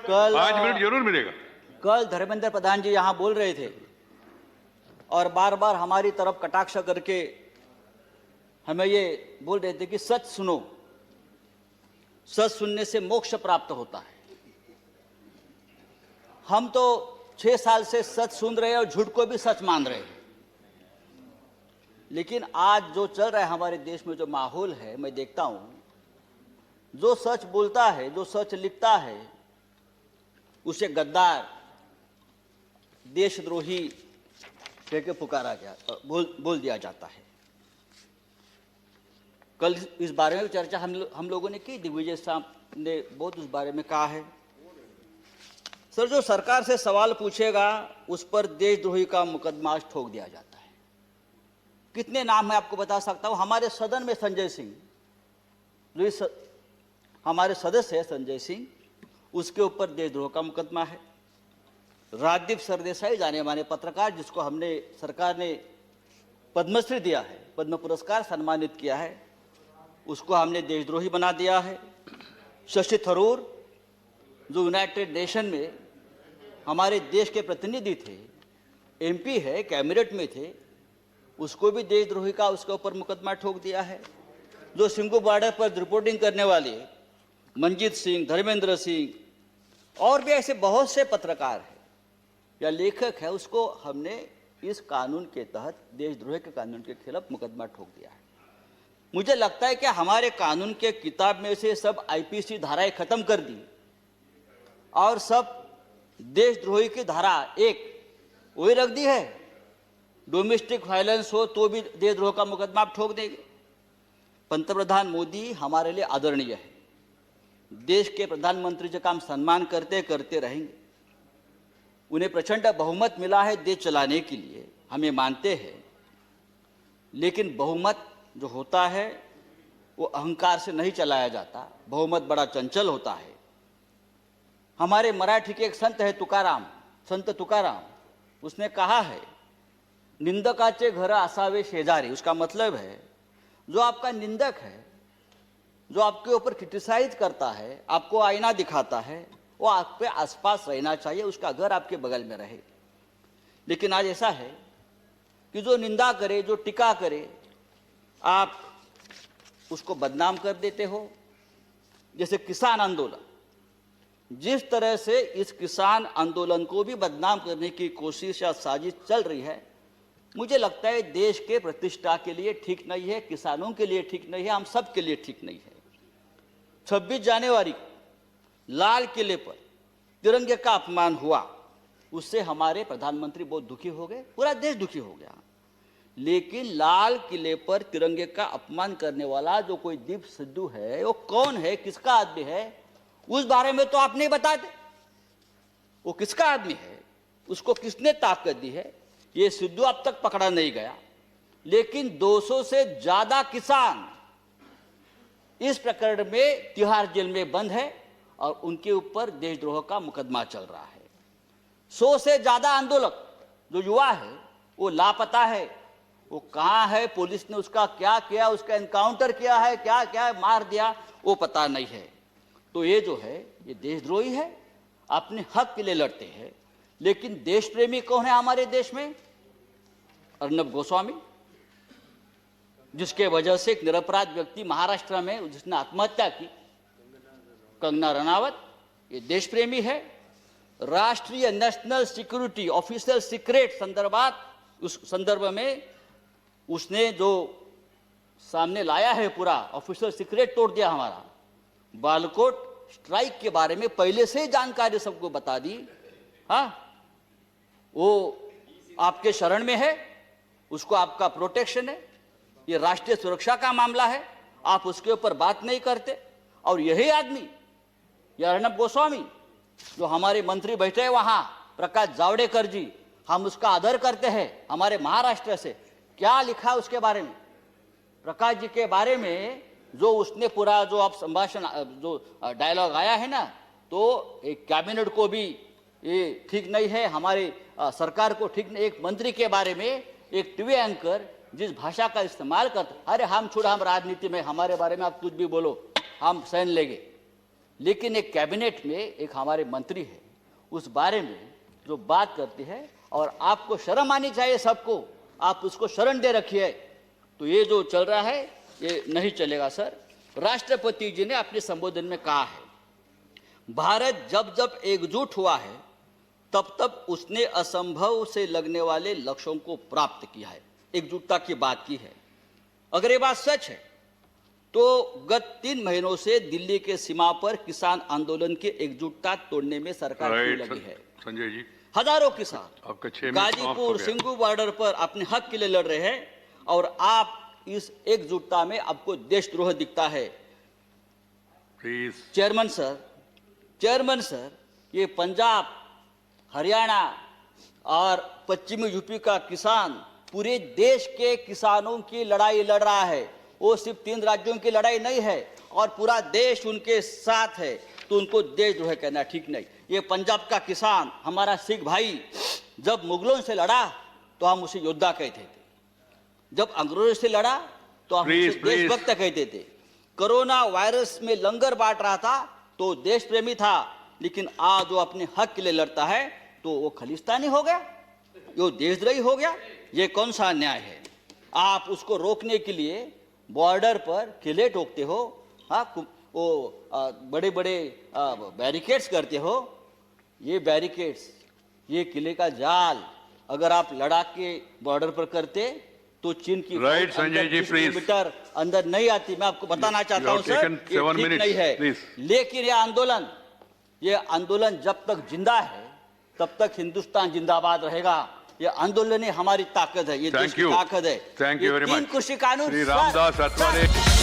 कल 5 मिनट जरूर मिलेगा। कल धर्मेंद्र प्रधान जी यहाँ बोल रहे थे और बार बार हमारी तरफ कटाक्ष करके हमें ये बोल रहे थे कि सच सुनो, सच सुनने से मोक्ष प्राप्त होता है। हम तो 6 साल से सच सुन रहे हैं और झूठ को भी सच मान रहे हैं, लेकिन आज जो चल रहा है हमारे देश में, जो माहौल है, मैं देखता हूं, जो सच बोलता है, जो सच लिखता है, उसे गद्दार, देशद्रोही कह के पुकारा गया, बोल दिया जाता है। कल इस बारे में चर्चा हम लोगों ने की, दिग्विजय साहब ने बहुत उस बारे में कहा है। सर, जो सरकार से सवाल पूछेगा उस पर देशद्रोही का मुकदमा ठोक दिया जाता है। कितने नाम मैं आपको बता सकता हूं। हमारे सदन में संजय सिंह, जो हमारे सदस्य है संजय सिंह, उसके ऊपर देशद्रोह का मुकदमा है। राजदीप सरदेसाई, जाने माने पत्रकार, जिसको हमने सरकार ने पद्मश्री दिया है, पद्म पुरस्कार सम्मानित किया है, उसको हमने देशद्रोही बना दिया है। शशि थरूर, जो यूनाइटेड नेशन में हमारे देश के प्रतिनिधि थे, एमपी है, कैबिनेट में थे, उसको भी देशद्रोही का उसके ऊपर मुकदमा ठोक दिया है। जो सिंघू बॉर्डर पर रिपोर्टिंग करने वाले मंजीत सिंह, धर्मेंद्र सिंह और भी ऐसे बहुत से पत्रकार हैं या लेखक है, उसको हमने इस कानून के तहत, देशद्रोह के कानून के खिलाफ मुकदमा ठोक दिया है। मुझे लगता है कि हमारे कानून के किताब में से सब आईपीसी धाराएं खत्म कर दी और सब देशद्रोही की धारा एक वही रख दी है। डोमेस्टिक वायलेंस हो तो भी देशद्रोह का मुकदमा आप ठोक देंगे। पंतप्रधान मोदी हमारे लिए आदरणीय है। देश के प्रधानमंत्री जी का हम सम्मान करते करते रहेंगे। उन्हें प्रचंड बहुमत मिला है देश चलाने के लिए, हमें मानते हैं, लेकिन बहुमत जो होता है वो अहंकार से नहीं चलाया जाता। बहुमत बड़ा चंचल होता है। हमारे मराठी के एक संत है तुकाराम, संत तुकाराम, उसने कहा है, निंदकाचे घर असावे शेजारी। उसका मतलब है, जो आपका निंदक है, जो आपके ऊपर क्रिटिसाइज करता है, आपको आईना दिखाता है, वो आपके आसपास रहना चाहिए, उसका घर आपके बगल में रहे। लेकिन आज ऐसा है कि जो निंदा करे, जो टीका करे, आप उसको बदनाम कर देते हो। जैसे किसान आंदोलन, जिस तरह से इस किसान आंदोलन को भी बदनाम करने की कोशिश या साजिश चल रही है, मुझे लगता है देश के प्रतिष्ठा के लिए ठीक नहीं है, किसानों के लिए ठीक नहीं है, हम सब के लिए ठीक नहीं है। 26 जनवरी लाल किले पर तिरंगे का अपमान हुआ, उससे हमारे प्रधानमंत्री बहुत दुखी हो गए, पूरा देश दुखी हो गया। लेकिन लाल किले पर तिरंगे का अपमान करने वाला जो कोई दीप सिद्धू है, वो कौन है, किसका आदमी है, उस बारे में तो आप नहीं बताते। वो किसका आदमी है, उसको किसने ताकत दी है, ये सिद्धू अब तक पकड़ा नहीं गया। लेकिन 200 से ज्यादा किसान इस प्रकरण में तिहाड़ जेल में बंद है और उनके ऊपर देशद्रोह का मुकदमा चल रहा है। 100 से ज्यादा आंदोलक जो युवा है वो लापता है। वो कहाँ है, पुलिस ने उसका क्या किया, उसका एनकाउंटर किया है, क्या क्या मार दिया, वो पता नहीं है। तो ये जो है, ये देशद्रोही है, अपने हक के लिए लड़ते हैं। लेकिन देश प्रेमी कौन है हमारे देश में? अर्नब गोस्वामी, जिसके वजह से एक निरपराध व्यक्ति महाराष्ट्र में जिसने आत्महत्या की, कंगना रनावत, ये देश प्रेमी है। राष्ट्रीय नेशनल सिक्योरिटी ऑफिशियल सीक्रेट संदर्भात, उस संदर्भ में उसने जो सामने लाया है, पूरा ऑफिशियल सीक्रेट तोड़ दिया हमारा। बालकोट स्ट्राइक के बारे में पहले से ही जानकारी सबको बता दी। हाँ, वो आपके शरण में है, उसको आपका प्रोटेक्शन है, ये राष्ट्रीय सुरक्षा का मामला है, आप उसके ऊपर बात नहीं करते। और यही आदमी, यह अर्नब गोस्वामी, जो हमारे मंत्री बैठे हैं वहां, प्रकाश जावड़ेकर जी, हम उसका आदर करते हैं, हमारे महाराष्ट्र से, क्या लिखा है उसके बारे में, प्रकाश जी के बारे में, जो उसने पूरा जो आप संभाषण, जो डायलॉग आया है ना, तो एक कैबिनेट को भी ये ठीक नहीं है, हमारे सरकार को ठीक नहीं। एक मंत्री के बारे में एक टीवी एंकर जिस भाषा का इस्तेमाल करता, अरे हम छोड़, हम राजनीति में, हमारे बारे में आप कुछ भी बोलो, हम सहन लेंगे। लेकिन एक कैबिनेट में एक हमारे मंत्री है, उस बारे में जो बात करती है, और आपको शर्म आनी चाहिए सबको, आप उसको शरण दे रखिए। तो ये जो चल रहा है ये नहीं चलेगा सर। राष्ट्रपति जी ने अपने संबोधन में कहा है, भारत जब जब एकजुट हुआ है तब तब उसने असंभव से लगने वाले लक्ष्यों को प्राप्त किया है। एकजुटता की बात की है। अगर ये बात सच है तो गत 3 महीनों से दिल्ली के सीमा पर किसान आंदोलन की एकजुटता तोड़ने में सरकार क्यों लगी है? संजय जी, हजारों किसान आपका 6 मिनट गाजीपुर सिंगू बॉर्डर पर अपने हक के लिए लड़ रहे हैं, और आप इस एकजुटता में आपको देशद्रोह दिखता है। प्लीज। चेयरमैन सर, ये पंजाब, हरियाणा और पश्चिमी यूपी का किसान पूरे देश के किसानों की लड़ाई लड़ रहा है। वो सिर्फ 3 राज्यों की लड़ाई नहीं है, और पूरा देश उनके साथ है। तो उनको देशद्रोह कहना ठीक नहीं। ये पंजाब का किसान, हमारा सिख भाई, जब मुगलों से लड़ा तो हम उसे योद्धा कहते थे, जब अंग्रेजों से लड़ा तो हम उसे देशभक्त कहते थे। कोरोना वायरस में लंगर बांट रहा था तो देश प्रेमी था, लेकिन आज वो अपने हक के लिए लड़ता है तो वो खलिस्तानी हो गया, वो देशद्रोही हो गया। ये कौन सा न्याय है? आप उसको रोकने के लिए बॉर्डर पर किले ठोकते हो, वो बड़े बड़े बैरिकेड्स करते हो। ये बैरिकेड्स, ये किले का जाल अगर आप लद्दाख के बॉर्डर पर करते तो चीन की right Sanjay ji, please. Kilometre अंदर नहीं आती। मैं आपको बताना चाहता हूं सर, ये ठीक नहीं है। लेकिन ये आंदोलन जब तक जिंदा है तब तक हिंदुस्तान जिंदाबाद रहेगा। ये आंदोलन ही हमारी ताकत है, ये देश की ताकत है। Thank you very much. 3 कृषि कानून श्री रामदास अठवले।